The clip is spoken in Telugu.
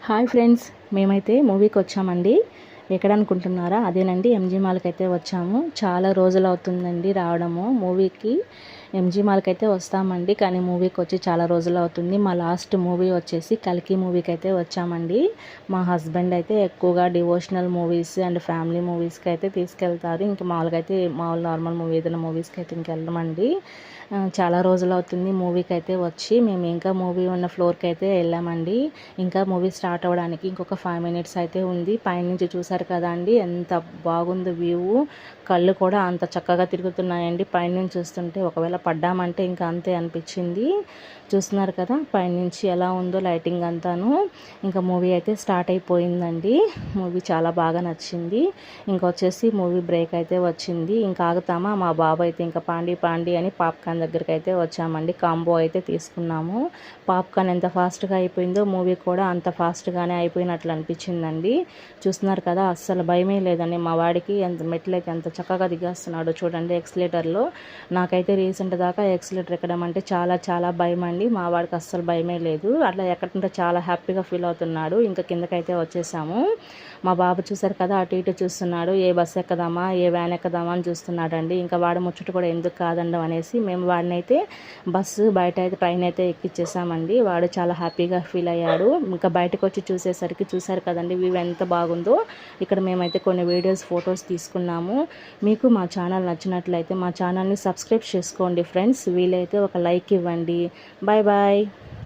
హాయ్ ఫ్రెండ్స్, మేమైతే మూవీకి వచ్చామండి. ఎక్కడ అనుకుంటున్నారా? అదేనండి, ఎంజీ మాల్కి అయితే వచ్చాము. చాలా రోజులు అవుతుందండి రావడము మూవీకి. ఎంజీ మాల్కి అయితే వస్తామండి, కానీ మూవీకి వచ్చి చాలా రోజులు అవుతుంది. మా లాస్ట్ మూవీ వచ్చేసి కల్కి మూవీకి అయితే వచ్చామండి. మా హస్బెండ్ అయితే ఎక్కువగా డివోషనల్ మూవీస్ అండ్ ఫ్యామిలీ మూవీస్కి అయితే తీసుకెళ్తారు. ఇంక మామూలుగా అయితే నార్మల్ మూవీ ఏదైనా మూవీస్కి అయితే ఇంకెళ్ళమండి. చాలా రోజులు అవుతుంది మూవీకి అయితే వచ్చి. మేము ఇంకా మూవీ ఉన్న ఫ్లోర్కి అయితే వెళ్ళామండి. ఇంకా మూవీ స్టార్ట్ అవ్వడానికి ఇంకొక 5 మినిట్స్ అయితే ఉంది. పైనుంచి చూసారు కదా అండి, ఎంత బాగుందో వ్యూ. కళ్ళు కూడా అంత చక్కగా తిరుగుతున్నాయండి పైనుంచి చూస్తుంటే. ఒకవేళ పడ్డామంటే ఇంకా అంతే అనిపించింది. చూస్తున్నారు కదా పైనుంచి ఎలా ఉందో లైటింగ్ అంతాను. ఇంకా మూవీ అయితే స్టార్ట్ అయిపోయిందండి. మూవీ చాలా బాగా నచ్చింది. ఇంకొచ్చేసి మూవీ బ్రేక్ అయితే వచ్చింది. ఇంకా ఆగుతామా, మా బాబు అయితే ఇంకా పాండి పాండి అని పాప్కార్న్ దగ్గరికి అయితే వచ్చామండి. కాంబో అయితే తీసుకున్నాము. పాప్కార్న్ ఎంత ఫాస్ట్గా అయిపోయిందో మూవీ కూడా అంత ఫాస్ట్గానే అయిపోయినట్లు అనిపించిందండి. చూస్తున్నారు కదా, అస్సలు భయమే లేదండి. మా వాడికి ఎంత మెట్లయితే ఎంత చక్కగా దిగేస్తున్నాడు చూడండి ఎక్స్లేటర్లో. నాకైతే రీసెంట్ దాకా ఎక్స్లేటర్ ఎక్కడం అంటే చాలా చాలా భయం అండి. మా వాడికి అస్సలు భయమే లేదు. అట్లా ఎక్కడంటే చాలా హ్యాపీగా ఫీల్ అవుతున్నాడు. ఇంకా కిందకైతే వచ్చేసాము. మా బాబు చూసారు కదా, అటు ఇటు చూస్తున్నాడు. ఏ బస్సు ఎక్కదామా, ఏ వ్యాన్ ఎక్కదామా అని చూస్తున్నాడండి. ఇంకా వాడు ముచ్చట కూడా ఎందుకు కాదండం అనేసి మేము వాడిని అయితే బస్సు బయట అయితే ట్రైన్ అయితే ఎక్కిచ్చేసామండి. వాడు చాలా హ్యాపీగా ఫీల్ అయ్యాడు. ఇంకా బయటకు వచ్చి చూసేసరికి చూసారు కదండి వ్యూ ఎంత బాగుందో. ఇక్కడ మేమైతే కొన్ని వీడియోస్, ఫొటోస్ తీసుకున్నాము. మీకు మా ఛానల్ నచ్చినట్లయితే మా ఛానల్ని సబ్స్క్రైబ్ చేసుకోండి ఫ్రెండ్స్. వీలైతే ఒక లైక్ ఇవ్వండి. Bye bye.